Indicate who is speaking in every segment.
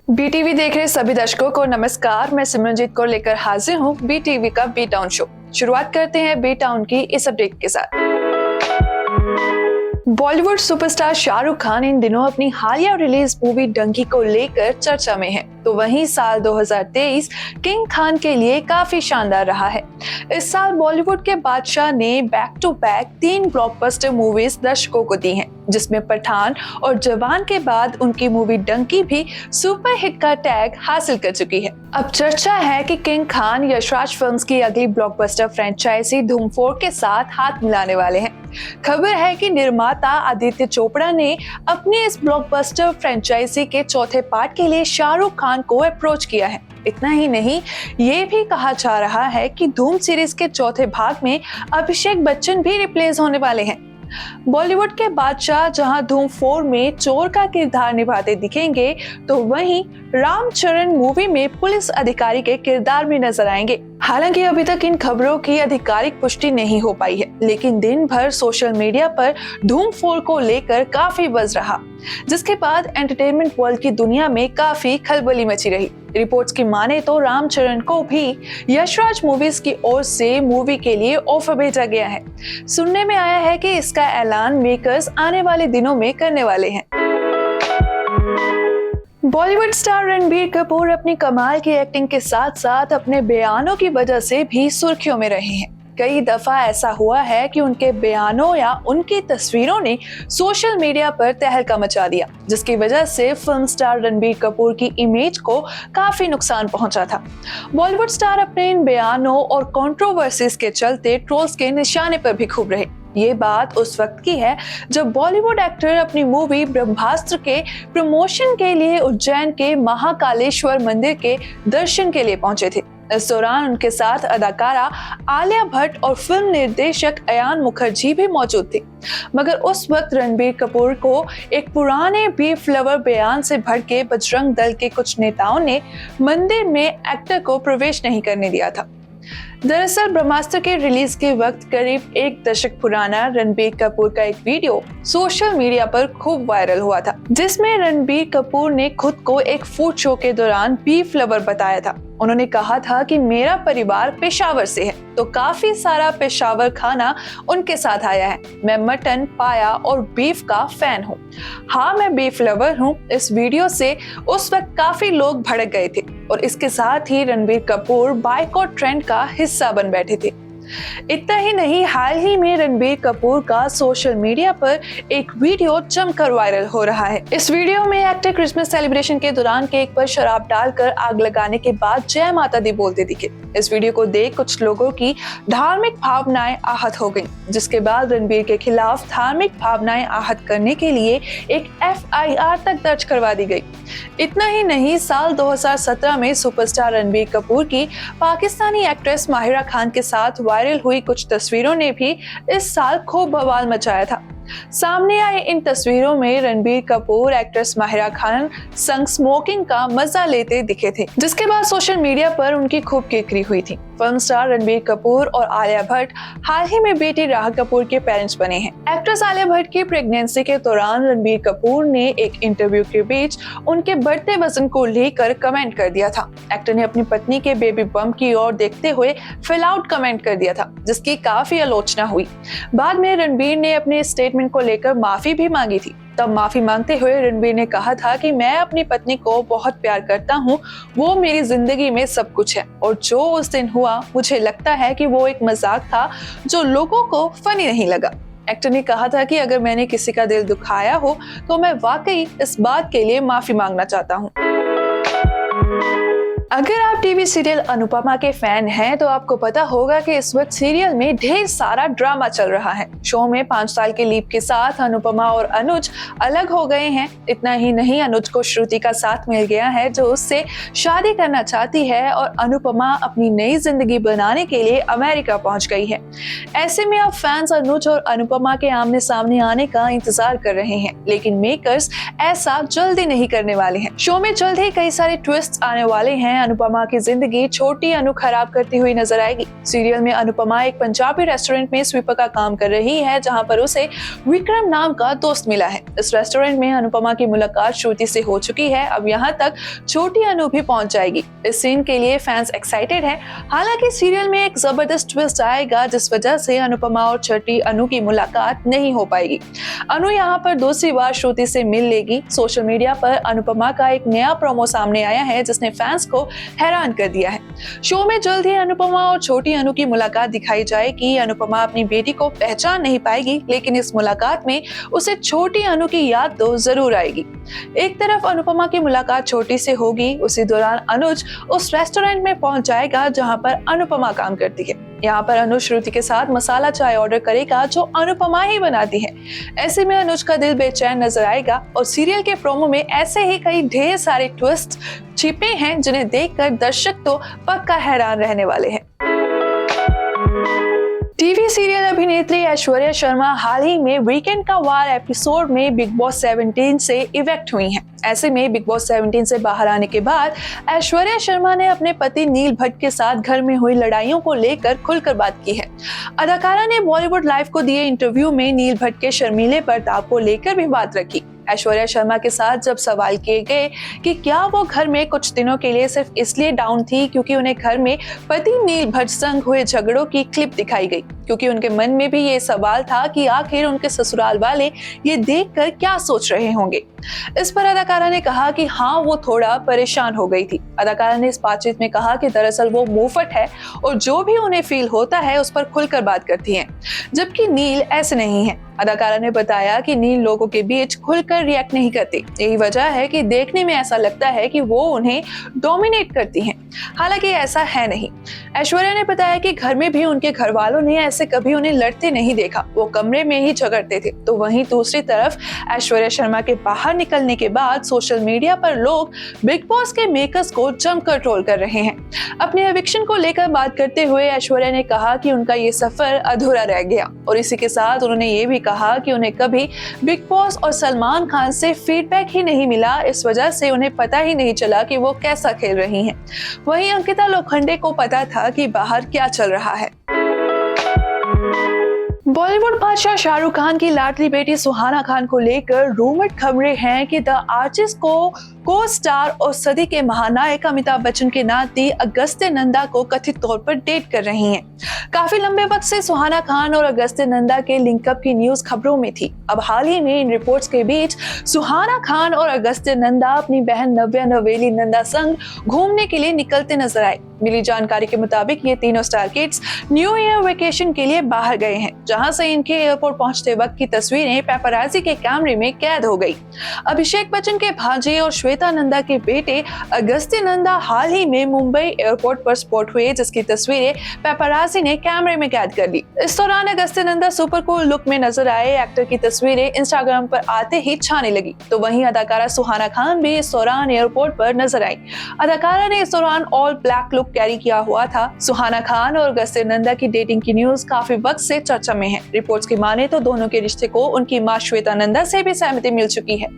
Speaker 1: BTV देख रहे सभी दर्शकों को नमस्कार। मैं सिमरनजीत को लेकर हाजिर हूँ बीटीवी का बी टाउन शो। शुरुआत करते हैं बी टाउन की इस अपडेट के साथ। बॉलीवुड सुपरस्टार शाहरुख खान इन दिनों अपनी हालिया रिलीज मूवी डंकी को लेकर चर्चा में है, तो वहीं साल 2023 किंग खान के लिए काफी शानदार रहा है। इस साल बॉलीवुड के बादशाह ने back to back 3 blockbuster movies दर्शकों को दी हैं, जिसमें पठान और जवान के बाद उनकी मूवी डंकी भी सुपर हिट का टैग हासिल कर चुकी है। अब चर्चा है कि किंग खान यशराज फिल्म्स की अगली ब्लॉकबस्टर फ्रेंचाइजी धूम 4 के साथ हाथ मिलाने वाले हैं। खबर है कि निर्माता आदित्य चोपड़ा ने अपनी इस ब्लॉकबस्टर फ्रेंचाइजी के चौथे पार्ट के लिए शाहरुख खान को अप्रोच किया है। इतना ही नहीं, ये भी कहा जा रहा है कि धूम सीरीज के चौथे भाग में अभिषेक बच्चन भी रिप्लेस होने वाले हैं। बॉलीवुड के बादशाह जहां धूम 4 में चोर का किरदार निभाते दिखेंगे, तो वहीं रामचरण मूवी में पुलिस अधिकारी के किरदार में नजर आएंगे। हालांकि अभी तक इन खबरों की आधिकारिक पुष्टि नहीं हो पाई है, लेकिन दिन भर सोशल मीडिया पर धूम 4 को लेकर काफी बज़ रहा, जिसके बाद एंटरटेनमेंट वर्ल्ड की दुनिया में काफी खलबली मची रही। रिपोर्ट्स की माने तो रामचरण को भी यशराज मूवीज की ओर से मूवी के लिए ऑफर भेजा गया है। सुनने में आया है कि इसका ऐलान मेकर्स आने वाले दिनों में करने वाले हैं। बॉलीवुड स्टार रणबीर कपूर अपनी कमाल की एक्टिंग के साथ साथ अपने बयानों की वजह से भी सुर्खियों में रहे हैं। कई दफा ऐसा हुआ है कि उनके बयानों या उनकी तस्वीरों ने सोशल मीडिया पर तहलका मचा दिया, जिसकी वजह से फिल्म स्टार रणबीर कपूर की इमेज को काफी नुकसान पहुंचा था। बॉलीवुड स्टार अपने इन बयानों और कंट्रोवर्सीज के चलते ट्रोल्स के निशाने पर भी खूब रहे। ये बात उस वक्त की है जब बॉलीवुड एक्टर अपनी मूवी ब्रह्मास्त्र के प्रमोशन के लिए उज्जैन के महाकालेश्वर मंदिर के दर्शन के लिए पहुंचे थे। इस दौरान उनके साथ अदाकारा आलिया भट्ट और फिल्म निर्देशक अयान मुखर्जी भी मौजूद थे, मगर उस वक्त रणबीर कपूर को एक पुराने बीफ लवर बयान से भड़के बजरंग दल के कुछ नेताओं ने मंदिर में एक्टर को प्रवेश नहीं करने दिया था। दरअसल ब्रह्मास्त्र के रिलीज के वक्त करीब 1 दशक पुराना रणबीर कपूर का एक वीडियो सोशल मीडिया पर खूब वायरल हुआ था, जिसमें रणबीर कपूर ने खुद को एक फूड शो के दौरान बीफ लवर बताया था। उन्होंने कहा था कि मेरा परिवार पेशावर से है, तो काफी सारा पेशावर खाना उनके साथ आया है। मैं मटन, पाया और बीफ का फैन हूँ। हाँ, मैं बीफ लवर हूँ। इस वीडियो से उस वक्त काफी लोग भड़क गए थे और इसके साथ ही रणबीर कपूर बायकॉट ट्रेंड का हिस्सा बन बैठे थे। इतना ही नहीं, हाल ही में रणबीर कपूर का सोशल मीडिया पर एक वीडियो जमकर वायरल हो रहा है। इस वीडियो में एक्टर क्रिसमस सेलिब्रेशन के दौरान केक पर शराब डालकर आग लगाने के बाद जय माता दी बोलते दिखे। इस वीडियो को देख कुछ लोगों की धार्मिक भावनाएं आहत हो गईं, जिसके बाद रणबीर के खिलाफ धार्मिक भावनाएं आहत करने के लिए एक FIR तक दर्ज करवा दी गई। इतना ही नहीं, साल 2017 में सुपरस्टार रणबीर कपूर की पाकिस्तानी एक्ट्रेस माहिरा खान के साथ वायरल हुई कुछ तस्वीरों ने भी इस साल खूब बवाल मचाया था। सामने आए इन तस्वीरों में रणबीर कपूर एक्ट्रेस माहिरा खान संग स्मोकिंग का मजा लेते दिखे थे, जिसके बाद सोशल मीडिया पर उनकी खूब किरकिरी हुई थी। फिल्म स्टार रणबीर कपूर और आलिया भट्ट हाल ही में बेटी राह कपूर के पेरेंट्स बने हैं। एक्ट्रेस आलिया भट्ट की प्रेगनेंसी के दौरान रणबीर कपूर ने एक इंटरव्यू के बीच उनके बढ़ते वजन को लेकर कमेंट कर दिया था। एक्टर ने अपनी पत्नी के बेबी बम्प की ओर देखते हुए फिल आउट कमेंट कर दिया था, जिसकी काफी आलोचना हुई। बाद में रणबीर ने अपने स्टेटमेंट को लेकर माफी भी मांगी थी। तब माफी मांगते हुए रणबीर ने कहा था कि मैं अपनी पत्नी को बहुत प्यार करता हूँ, वो मेरी जिंदगी में सब कुछ है, और जो उस दिन हुआ मुझे लगता है कि वो एक मजाक था जो लोगों को फनी नहीं लगा। एक्टर ने कहा था कि अगर मैंने किसी का दिल दुखाया हो तो मैं वाकई इस बात के लिए माफी मांगना चाहता हूँ। अगर आप टीवी सीरियल अनुपमा के फैन हैं तो आपको पता होगा कि इस वक्त सीरियल में ढेर सारा ड्रामा चल रहा है। शो में 5 साल के लीप के साथ अनुपमा और अनुज अलग हो गए हैं। इतना ही नहीं, अनुज को श्रुति का साथ मिल गया है जो उससे शादी करना चाहती है और अनुपमा अपनी नई जिंदगी बनाने के लिए अमेरिका पहुंच गई है। ऐसे में अब फैंस अनुज और अनुपमा के आमने सामने आने का इंतजार कर रहे हैं, लेकिन मेकर्स ऐसा जल्दी नहीं करने वाले हैं। शो में जल्द ही कई सारे ट्विस्ट आने वाले हैं में अनुपमा की जिंदगी छोटी अनु खराब करती हुई नजर आएगी। सीरियल में अनुपमा एक पंजाबी रेस्टोरेंट में स्वीपर का काम कर रही है, जहां पर उसे विक्रम नाम का दोस्त मिला है। इस रेस्टोरेंट में अनुपमा की मुलाकात श्रुति से हो चुकी है। अब यहाँ तक छोटी अनु भी पहुंच जाएगी। इस सीन के लिए फैंस एक्साइटेड हैं। हालांकि सीरियल में एक जबरदस्त ट्विस्ट आएगा, जिस वजह से अनुपमा और छोटी अनु की मुलाकात नहीं हो पाएगी। अनु यहाँ पर दूसरी बार श्रुति से मिल लेगी। सोशल मीडिया पर अनुपमा का एक नया प्रोमो सामने आया है, जिसने फैंस को हैरान कर दिया है। शो में जल्द ही अनुपमा और छोटी अनु की मुलाकात दिखाई जाएगी। अनुपमा अपनी बेटी को पहचान नहीं पाएगी, लेकिन इस मुलाकात में उसे छोटी अनु की याद तो जरूर आएगी। एक तरफ अनुपमा की मुलाकात छोटी से होगी, उसी दौरान अनुज उस रेस्टोरेंट में पहुंच जाएगा जहां पर अनुपमा काम करती है। यहाँ पर अनुज श्रुति के साथ मसाला चाय ऑर्डर करेगा, जो अनुपमा ही बनाती है। ऐसे में अनुज का दिल बेचैन नजर आएगा और सीरियल के प्रोमो में ऐसे ही कई ढेर सारे ट्विस्ट छिपे हैं, जिन्हें देखकर दर्शक तो पक्का हैरान रहने वाले हैं। टीवी सीरियल अभिनेत्री ऐश्वर्या शर्मा हाल ही में वीकेंड का वार एपिसोड में बिग बॉस 17 से इवेक्ट हुई हैं। ऐसे में बिग बॉस 17 से बाहर आने के बाद ऐश्वर्या शर्मा ने अपने पति नील भट्ट के साथ घर में हुई लड़ाइयों को लेकर खुलकर बात की है। अदाकारा ने बॉलीवुड लाइव को दिए इंटरव्यू में नील भट्ट के शर्मीले बर्ताव को लेकर भी बात रखी। ऐश्वर्या शर्मा के साथ जब सवाल किए गए कि क्या वो घर में कुछ दिनों के लिए सिर्फ इसलिए डाउन थी क्योंकि उन्हें घर में पति नील भट्ट संग हुए झगड़ों की क्लिप दिखाई गई, क्योंकि उनके मन में भी ये सवाल था कि आखिर उनके ससुराल वाले ये देखकर क्या सोच रहे होंगे। इस पर अदाकारा ने कहा कि हाँ, वो थोड़ा परेशान हो गई थी। अदाकारा ने इस बातचीत में कहा कि दरअसल वो मुंहफट है और जो भी उन्हें फील होता है उस पर खुलकर बात करती हैं, जबकि नील ऐसे नहीं है। अदाकारा ने बताया कि नील लोगों के बीच खुलकर रिएक्ट नहीं करती। यही वजह है कि देखने में ऐसा लगता है कि वो उन्हें डोमिनेट करती हैं। हालांकि ऐसा है नहीं। ऐश्वर्या ने बताया कि घर में भी उनके घर वालों ने ऐसे कभी उन्हें लड़ते नहीं देखा, वो कमरे में ही झगड़ते थे। तो वहीं दूसरी तरफ ऐश्वर्या शर्मा के बाहर निकलने के बाद सोशल मीडिया पर लोग बिग बॉस के मेकर्स को जमकर ट्रोल कर रहे हैं। अपने एविक्शन को लेकर बात करते हुए ऐश्वर्या ने कहा कि उनका ये सफर अधूरा रह गया, और इसी के साथ उन्होंने ये भी कहा कि उन्हें कभी बिग बॉस और सलमान खान से फीडबैक ही नहीं मिला, इस वजह से उन्हें पता ही नहीं चला कि वो कैसा खेल रही हैं। वहीं अंकिता लोखंडे को पता था कि बाहर क्या चल रहा है। बॉलीवुड बादशाह शाहरुख खान की लाडली बेटी सुहाना खान को लेकर रूमर्ड खबरें हैं कि द आर्टिस्ट को स्टार और सदी के महानायक अमिताभ बच्चन के नाती अगस्त्य नंदा को कथित तौर पर डेट कर रही हैं। काफी लंबे वक्त से सुहाना खान और अगस्त्य नंदा के लिंकअप की न्यूज खबरों में थी। अब हाल ही में इन रिपोर्ट्स के बीच सुहाना खान और अगस्त्य नंदा अपनी बहन नव्या नवेली नंदा संग घूमने के लिए निकलते नजर आए। मिली जानकारी के मुताबिक ये तीनों star kids new year vacation के लिए बाहर गए हैं, जहां से इनके एयरपोर्ट पहुंचते वक्त की तस्वीरें पेपराजी के कैमरे में कैद हो गई। अभिषेक बच्चन के भांजे और श्वेता नंदा के बेटे अगस्त्य नंदा हाल ही में मुंबई एयरपोर्ट पर स्पॉट हुए, जिसकी तस्वीरें पेपराजी ने कैमरे में कैद कर ली। इस दौरान Agastya Nanda super cool look में नजर आए। एक्टर की तस्वीरें इंस्टाग्राम पर आते ही छाने लगी। तो वहीं अदाकारा सुहाना खान भी इस दौरान एयरपोर्ट पर नजर आई। अदाकारा ने इस दौरान ऑल ब्लैक लुक कैरी किया हुआ था। सुहाना खान और अगस्त्य नंदा की डेटिंग की न्यूज काफी वक्त से चर्चा में है। रिपोर्ट्स की माने तो दोनों के रिश्ते को उनकी मां श्वेता नंदा से भी सहमति मिल चुकी है,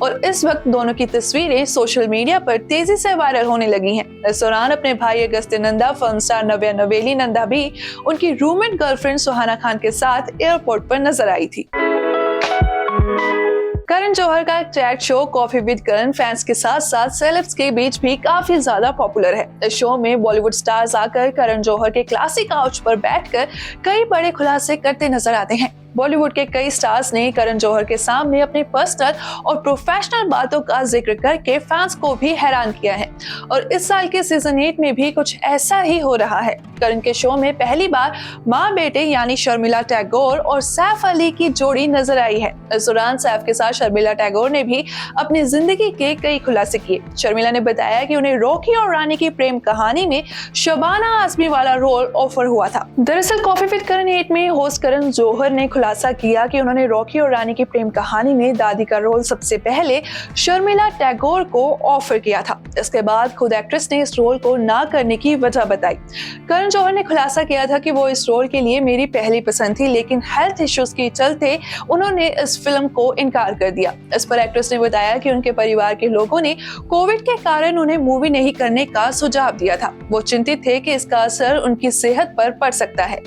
Speaker 1: और इस वक्त दोनों की तस्वीरें सोशल मीडिया पर तेजी से वायरल होने लगी हैं। इस दौरान अपने भाई अगस्त्य नंदा, फिल्म स्टार नव्या नवेली नंदा भी उनकी रूममेट गर्लफ्रेंड सुहाना खान के साथ एयरपोर्ट पर नजर आई थी। करण जौहर का chat show coffee with Karan fans के साथ साथ सेलेब्स के बीच भी काफी ज्यादा पॉपुलर है। इस शो में बॉलीवुड स्टार्स आकर करण जौहर के क्लासिक काउच पर बैठकर कई बड़े खुलासे करते नजर आते हैं। बॉलीवुड के कई स्टार्स ने करण जौहर के सामने अपने पर्सनल और प्रोफेशनल बातों का जिक्र करके फैंस को भी हैरान किया है, और इस साल के सीजन 8 में भी कुछ ऐसा ही हो रहा है। करण के शो में पहली बार माँ बेटे यानी शर्मिला टैगोर और सैफ अली की जोड़ी नजर आई है। इस दौरान सैफ के साथ शर्मिला टैगोर ने भी अपनी जिंदगी के कई खुलासे किए। शर्मिला ने बताया कि उन्हें रॉकी और रानी की प्रेम कहानी में शबाना आजमी वाला रोल ऑफर हुआ था। दरअसल कॉफी विद करण 8 में होस्ट करण जौहर ने खुलासा किया कि उन्होंने रॉकी और रानी की प्रेम कहानी में दादी का रोल सबसे पहले शर्मिला टैगोर को ऑफर किया था। इसके बाद खुद एक्ट्रेस ने इस रोल को ना करने की वजह बताई। करण जौहर ने खुलासा किया था कि वो इस रोल के लिए मेरी पहली पसंद थी, लेकिन हेल्थ इश्यूज के चलते उन्होंने इस फिल्म को इनकार कर दिया। इस पर एक्ट्रेस ने बताया कि उनके परिवार के लोगों ने कोविड के कारण उन्हें मूवी नहीं करने का सुझाव दिया था। वो चिंतित थे कि इसका असर उनकी सेहत पर पड़ सकता है।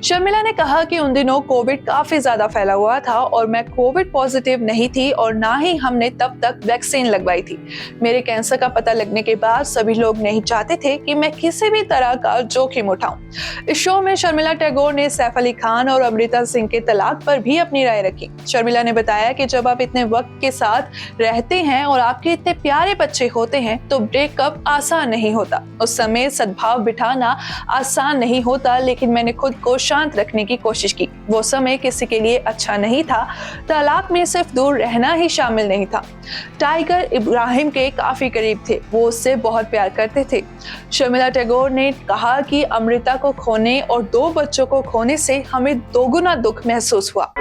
Speaker 1: शर्मिला ने कहा कि उन दिनों कोविड काफी ज्यादा फैला हुआ था और मैं कोविड पॉजिटिव नहीं थी और ना ही हमने तब तक वैक्सीन लगवाई थी। मेरे कैंसर का पता लगने के बाद सभी लोग नहीं चाहते थे कि मैं किसी भी तरह का जोखिम उठाऊं। इस शो में शर्मिला टैगोर ने सैफ अली खान और अमृता सिंह के तलाक पर भी अपनी राय रखी। शर्मिला ने बताया कि जब आप इतने वक्त के साथ रहते हैं और आपके इतने प्यारे बच्चे होते हैं तो ब्रेकअप आसान नहीं होता। उस समय सद्भाव बिठाना आसान नहीं होता, लेकिन मैंने खुद को शांत रखने की कोशिश की। वो समय किसी के लिए अच्छा नहीं था। तलाक में सिर्फ दूर रहना ही शामिल नहीं था। टाइगर इब्राहिम के काफी करीब थे, वो उससे बहुत प्यार करते थे। शर्मिला टैगोर ने कहा कि अमृता को खोने और 2 बच्चों को खोने से हमें दोगुना दुख महसूस हुआ।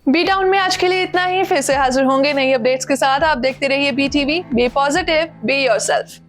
Speaker 1: बी टाउन में आज के लिए इतना ही। फिर से हाजिर होंगे नई अपडेट्स के साथ। आप देखते रहिए BTV। Be positive, be yourself.